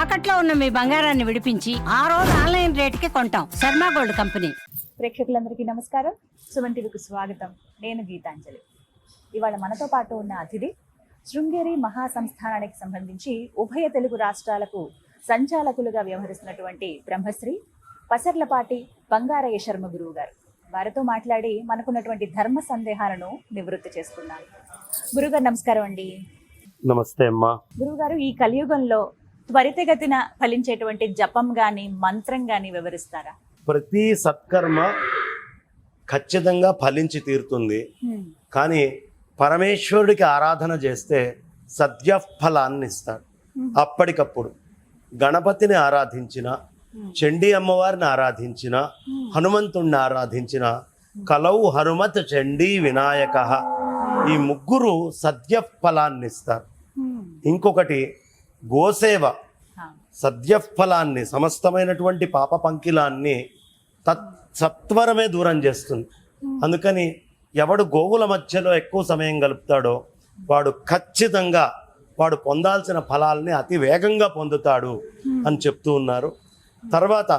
తాకట్లో ఉన్న మీ బంగారాన్ని విడిపించి ఆ రోజు ఆన్లైన్ రేటుకి కొంటాం. Sharma gold company. ప్రేక్షకులందరికీ నమస్కారం. సుమన్ టీవీకి స్వాగతం. నేను గీతాంజలి. ఇవాళ మనతో పాటు ఉన్న అతిథి శృంగేరి మహాసంస్థానానికి సంబంధించి ఉభయ తెలుగు రాష్ట్రాలకు సంచాలకులుగా వ్యవహరిస్తున్నటువంటి బ్రహ్మశ్రీ పసర్లపాటి బంగారయ్య శర్మ గురువు గారు. వారితో మాట్లాడి మనకున్నటువంటి ధర్మ సందేహాలను నివృత్తి చేసుకున్నాను. గురుగారు నమస్కారం అండి. నమస్తే అమ్మా. గురువుగారు, ఈ కలియుగంలో త్వరితగతిన ఫలించేటువంటి జపం గాని మంత్రం గాని వివరిస్తారా? ప్రతి సత్కర్మ ఖచ్చితంగా ఫలించి తీరుతుంది. కానీ పరమేశ్వరుడికి ఆరాధన చేస్తే సద్యఫలాన్ని ఇస్తాడు. అప్పటికప్పుడు గణపతిని ఆరాధించిన, చండీ అమ్మవారిని ఆరాధించిన, హనుమంతుణ్ణి ఆరాధించిన, కలౌ హనుమత్ చండీ వినాయక, ఈ ముగ్గురు సద్యఫలాన్ని ఇస్తారు. ఇంకొకటి గోసేవ సద్యఫలాన్ని, సమస్తమైనటువంటి పాప పంకిలాన్ని సత్వరమే దూరం చేస్తుంది. అందుకని ఎవడు గోవుల మధ్యలో ఎక్కువ సమయం గలుపుతాడో వాడు ఖచ్చితంగా వాడు పొందాల్సిన ఫలాల్ని అతి వేగంగా పొందుతాడు అని చెప్తూ ఉన్నారు. తర్వాత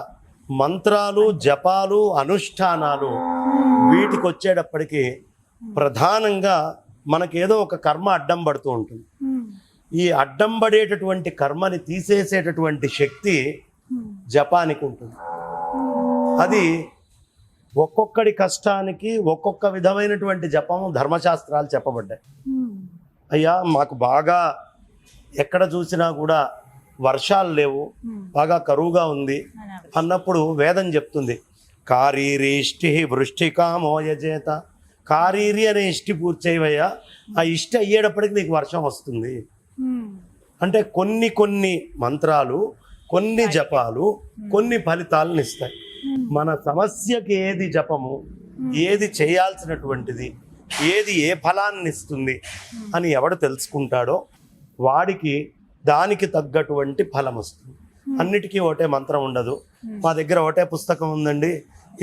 మంత్రాలు, జపాలు, అనుష్ఠానాలు వీటికి వచ్చేటప్పటికి ప్రధానంగా మనకేదో ఒక కర్మ అడ్డం పడుతూ ఉంటుంది. ఈ అడ్డం పడేటటువంటి కర్మని తీసేసేటటువంటి శక్తి జపానికి ఉంటుంది. అది ఒక్కొక్కడి కష్టానికి ఒక్కొక్క విధమైనటువంటి జపము ధర్మశాస్త్రాలు చెప్పబడ్డాయి. అయ్యా మాకు బాగా ఎక్కడ చూసినా కూడా వర్షాలు లేవు, బాగా కరువుగా ఉంది అన్నప్పుడు వేదం చెప్తుంది, కారీరిష్టి వృష్టికామోయజేత, కారీరి అనే ఇష్టి పూర్తి చేయవయ్యా, ఆ ఇష్టి అయ్యేటప్పటికి నీకు వర్షం వస్తుంది. అంటే కొన్ని కొన్ని మంత్రాలు, కొన్ని జపాలు కొన్ని ఫలితాలను ఇస్తాయి. మన సమస్యకి ఏది జపము, ఏది చేయాల్సినటువంటిది, ఏది ఏ ఫలాన్ని ఇస్తుంది అని ఎవడు తెలుసుకుంటాడో వాడికి దానికి తగ్గటువంటి ఫలం వస్తుంది. అన్నిటికీ ఒకటే మంత్రం ఉండదు. మా దగ్గర ఒకటే పుస్తకం ఉందండి,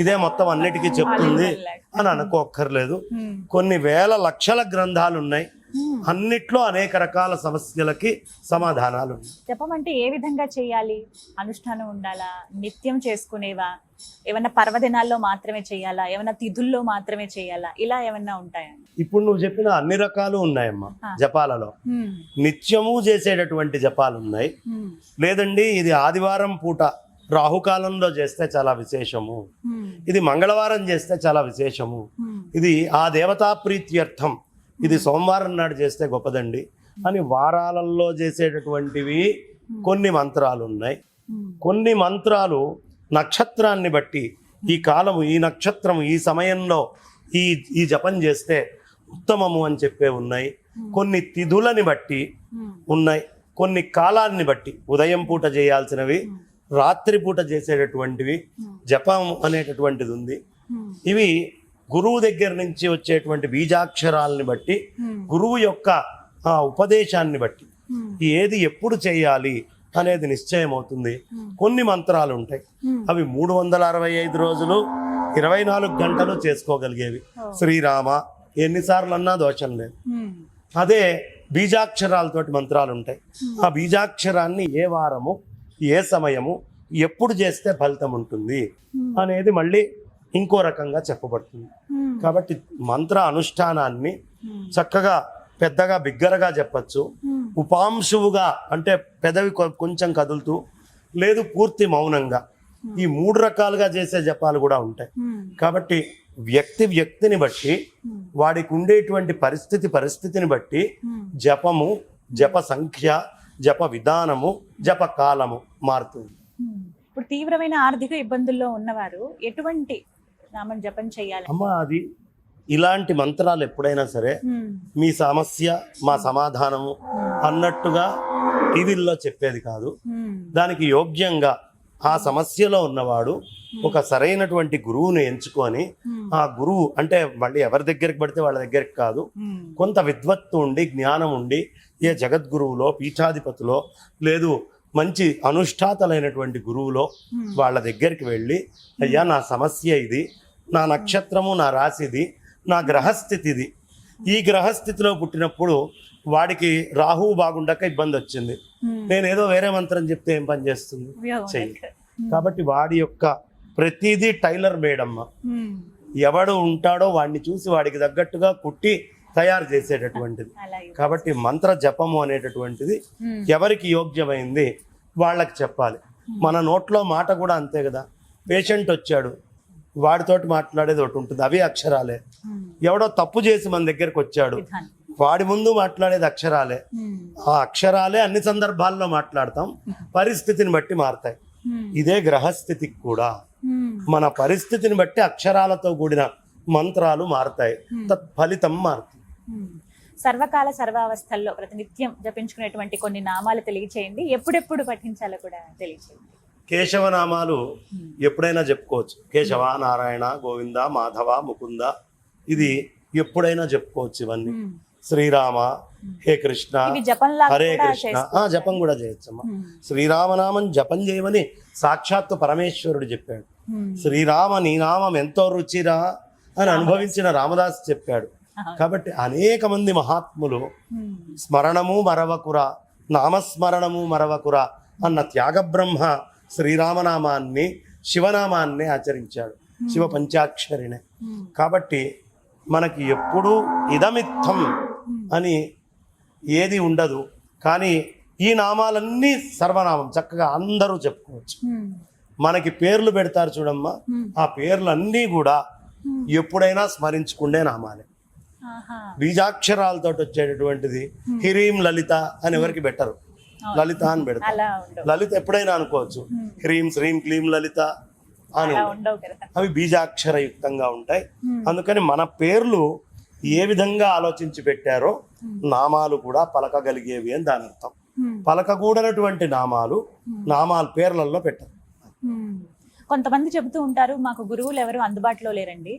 ఇదే మొత్తం అన్నిటికీ చెప్తుంది అని అనుకోక్కర్లేదు. కొన్ని వేల లక్షల గ్రంథాలు ఉన్నాయి, అన్నిట్లో అనేక రకాల సమస్యలకి సమాధానాలు ఉన్నాయి. జపం అంటే ఏ విధంగా చేయాలి? అనుష్ఠానం ఉండాలా? నిత్యం చేసుకునేవా? ఏమన్నా పర్వదినాల్లో మాత్రమే చేయాలా? ఏమన్నా తిథుల్లో మాత్రమే చేయాలా? ఇలా ఏమన్నా ఉంటాయా? ఇప్పుడు నువ్వు చెప్పిన అన్ని రకాలు ఉన్నాయమ్మా జపాలలో. నిత్యము చేసేటటువంటి జపాలు ఉన్నాయి. లేదండి ఇది ఆదివారం పూట రాహుకాలంలో చేస్తే చాలా విశేషము, ఇది మంగళవారం చేస్తే చాలా విశేషము, ఇది ఆ దేవతా ప్రీత్యర్థం, ఇది సోమవారం నాడు చేస్తే గొప్పదండి అని వారాలలో చేసేటటువంటివి కొన్ని మంత్రాలు ఉన్నాయి. కొన్ని మంత్రాలు నక్షత్రాన్ని బట్టి, ఈ కాలము, ఈ నక్షత్రము, ఈ సమయంలో ఈ జపం చేస్తే ఉత్తమము అని చెప్పే ఉన్నాయి. కొన్ని తిథులని బట్టి ఉన్నాయి, కొన్ని కాలాన్ని బట్టి, ఉదయం పూట చేయాల్సినవి, రాత్రి పూట చేసేటటువంటివి, జపం అనేటటువంటిది ఉంది. ఇవి గురువు దగ్గర నుంచి వచ్చేటువంటి బీజాక్షరాలని బట్టి, గురువు యొక్క ఉపదేశాన్ని బట్టి ఏది ఎప్పుడు చేయాలి అనేది నిశ్చయం అవుతుంది. కొన్ని మంత్రాలు ఉంటాయి, అవి 365 రోజులు 24 గంటలు చేసుకోగలిగేవి. శ్రీరామ ఎన్నిసార్లు అన్నా దోషం లేదు. అదే బీజాక్షరాలతోటి మంత్రాలు ఉంటాయి. ఆ బీజాక్షరాన్ని ఏ వారము, ఏ సమయము, ఎప్పుడు చేస్తే ఫలితం ఉంటుంది అనేది మళ్ళీ ఇంకో రకంగా చెప్పబడుతుంది. కాబట్టి మంత్ర అనుష్ఠానాన్ని చక్కగా పెద్దగా బిగ్గరగా చెప్పచ్చు, ఉపాంశువుగా అంటే పెదవి కొంచెం కదులుతూ, లేదు పూర్తి మౌనంగా, ఈ 3 రకాలుగా చేసే జపాలు కూడా ఉంటాయి. కాబట్టి వ్యక్తిని బట్టి, వాడికి ఉండేటువంటి పరిస్థితిని బట్టి జపము, జప సంఖ్య, జప విధానము, జప కాలము మారుతుంది. ఇప్పుడు తీవ్రమైన ఆర్థిక ఇబ్బందుల్లో ఉన్నవారు ఎటువంటి నామం జపం చేయాలి? అమ్మా, అది ఇలాంటి మంత్రాలు ఎప్పుడైనా సరే మీ సమస్య మా సమాధానము అన్నట్టుగా టీవీల్లో చెప్పేది కాదు. దానికి యోగ్యంగా ఆ సమస్యలో ఉన్నవాడు ఒక సరైనటువంటి గురువుని ఎంచుకొని, ఆ గురువు అంటే మళ్ళీ ఎవరి దగ్గరికి పడితే వాళ్ళ దగ్గరికి కాదు, కొంత విద్వత్తు ఉండి, జ్ఞానం ఉండి, ఏ జగద్గురువులో, పీఠాధిపతిలో, లేదు మంచి అనుష్ఠాతలైనటువంటి గురువులో వాళ్ళ దగ్గరికి వెళ్ళి, అయ్యా నా సమస్య ఇది, నా నక్షత్రము, నా రాశిది, నా గ్రహస్థితిది, ఈ గ్రహస్థితిలో పుట్టినప్పుడు వాడికి రాహువు బాగుండక ఇబ్బంది వచ్చింది, నేను ఏదో వేరే మంత్రం చెప్తే ఏం పని చేస్తుంది, చెయ్యి. కాబట్టి వాడి యొక్క ప్రతిదీ టైలర్ మేడ్ అమ్మ. ఎవడు ఉంటాడో వాడిని చూసి వాడికి తగ్గట్టుగా కుట్టి తయారు చేసేటటువంటిది. కాబట్టి మంత్ర జపము అనేటటువంటిది ఎవరికి యోగ్యమైంది వాళ్ళకి చెప్పాలి. మన నోట్లో మాట కూడా అంతే కదా. పేషెంట్ వచ్చాడు, వాడితోటి మాట్లాడేది ఒకటి ఉంటుంది, అవి అక్షరాలే. ఎవడో తప్పు చేసి మన దగ్గరికి వచ్చాడు, వాడి ముందు మాట్లాడేది అక్షరాలే. ఆ అక్షరాలే అన్ని సందర్భాల్లో మాట్లాడతాం, పరిస్థితిని బట్టి మారతాయి. ఇదే గ్రహస్థితికి కూడా మన పరిస్థితిని బట్టి అక్షరాలతో కూడిన మంత్రాలు మారతాయి, తత్ఫలితం మారుతుంది. సర్వకాల సర్వావస్థల్లో ప్రతినిత్యం జపించుకునేటువంటి కొన్ని నామాలు తెలియచేయండి, ఎప్పుడెప్పుడు పఠించాలో కూడా తెలియచేయండి. కేశవనామాలు ఎప్పుడైనా చెప్పుకోవచ్చు. కేశవ, నారాయణ, గోవింద, మాధవ, ముకుంద, ఇది ఎప్పుడైనా చెప్పుకోవచ్చు. ఇవన్నీ శ్రీరామ, హే కృష్ణ, హరే కృష్ణ, జపం కూడా చేయొచ్చమ్మా. శ్రీరామనామం జపం చేయమని సాక్షాత్తు పరమేశ్వరుడు చెప్పాడు. శ్రీరామ నీ నామం ఎంతో రుచిరా అని అనుభవించిన రామదాస్ చెప్పాడు. కాబట్టి అనేక మంది మహాత్ములు స్మరణము మరవకురా, నామస్మరణము మరవకురా అన్న త్యాగబ్రహ్మ శ్రీరామనామాన్ని, శివనామాన్ని ఆచరించాడు, శివ పంచాక్షరినే. కాబట్టి మనకి ఎప్పుడూ ఇదమిత్తం అని ఏది ఉండదు. కానీ ఈ నామాలన్నీ సర్వనామం చక్కగా అందరూ చెప్పుకోవచ్చు. మనకి పేర్లు పెడతారు చూడమ్మా, ఆ పేర్లన్నీ కూడా ఎప్పుడైనా స్మరించుకునే నామాలే. బీజాక్షరాలతో వచ్చేటటువంటిది హ్రీం లలిత అని ఎవరికి పెట్టరు, లలిత అని పెడతారు. లలిత ఎప్పుడైనా అనుకోవచ్చు, హ్రీం శ్రీం క్లీం లలిత అని. అవి బీజాక్షరయుక్తంగా ఉంటాయి. అందుకని మన పేర్లు ఏ విధంగా ఆలోచించి పెట్టారో నామాలు కూడా పలకగలిగేవి అని దాని అర్థం. పలకకూడనటువంటి నామాలు పేర్లలో పెట్టరు. కొంతమంది చెబుతూ ఉంటారు, మాకు గురువులు ఎవరు అందుబాటులో లేరండి,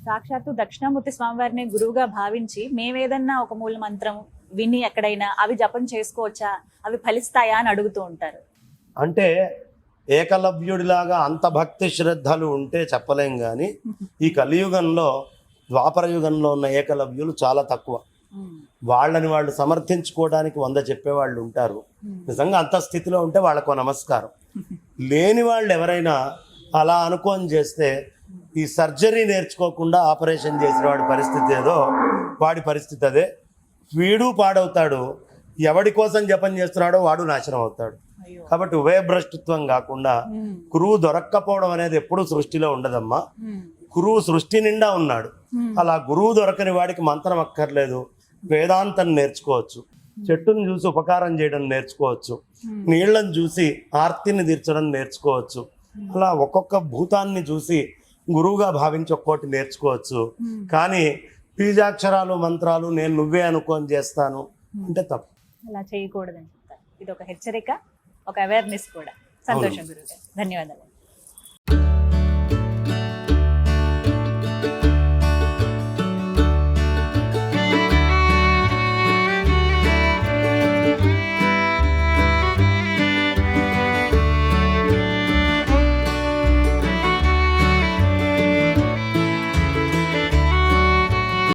సాక్షాత్తు దక్షిణామూర్తి స్వామివారిని గురువుగా భావించి మేమేదన్నా ఒక మూల మంత్రం విని ఎక్కడైనా అవి జపం చేసుకోవచ్చా, అవి ఫలిస్తాయా అని అడుగుతూ ఉంటారు. అంటే ఏకలవ్యుడిలాగా అంత భక్తి శ్రద్ధలు ఉంటే చెప్పలేం. కానీ ఈ కలియుగంలో, ద్వాపర యుగంలో ఉన్న ఏకలవ్యులు చాలా తక్కువ. వాళ్ళని వాళ్ళు సమర్థించుకోవడానికి 100 చెప్పేవాళ్ళు ఉంటారు. నిజంగా అంత స్థితిలో ఉంటే వాళ్ళకు నమస్కారం. లేని వాళ్ళు ఎవరైనా అలా అనుకోని చేస్తే, ఈ సర్జరీ నేర్చుకోకుండా ఆపరేషన్ చేసిన వాడి పరిస్థితి ఏదో వాడి పరిస్థితి అదే. వీడు పాడవుతాడు, ఎవడి కోసం జపం చేస్తున్నాడో వాడు నాశనం అవుతాడు. కాబట్టి ఉభయభ్రష్టత్వం కాకుండా గురువు దొరక్కపోవడం అనేది ఎప్పుడూ సృష్టిలో ఉండదమ్మా. గురువు సృష్టి నిండా ఉన్నాడు. అలా గురువు దొరకని వాడికి మంత్రం అక్కర్లేదు, వేదాంతం నేర్చుకోవచ్చు, చెట్టును చూసి ఉపకారం చేయడం నేర్చుకోవచ్చు, నీళ్లను చూసి ఆర్తిని తీర్చడం నేర్చుకోవచ్చు. అలా ఒక్కొక్క భూతాన్ని చూసి గురువుగా భావించి ఒక్కోటి నేర్చుకోవచ్చు. కానీ బీజాక్షరాలు మంత్రాలు నేను నువ్వే అనుకోని చేస్తాను అంటే తప్పు. అలా చేయకూడదని చెప్తారు. ఇది ఒక హెచ్చరిక, ఒక అవేర్నెస్ కూడా. సంతోషం గురువు గారు, ధన్యవాదాలు.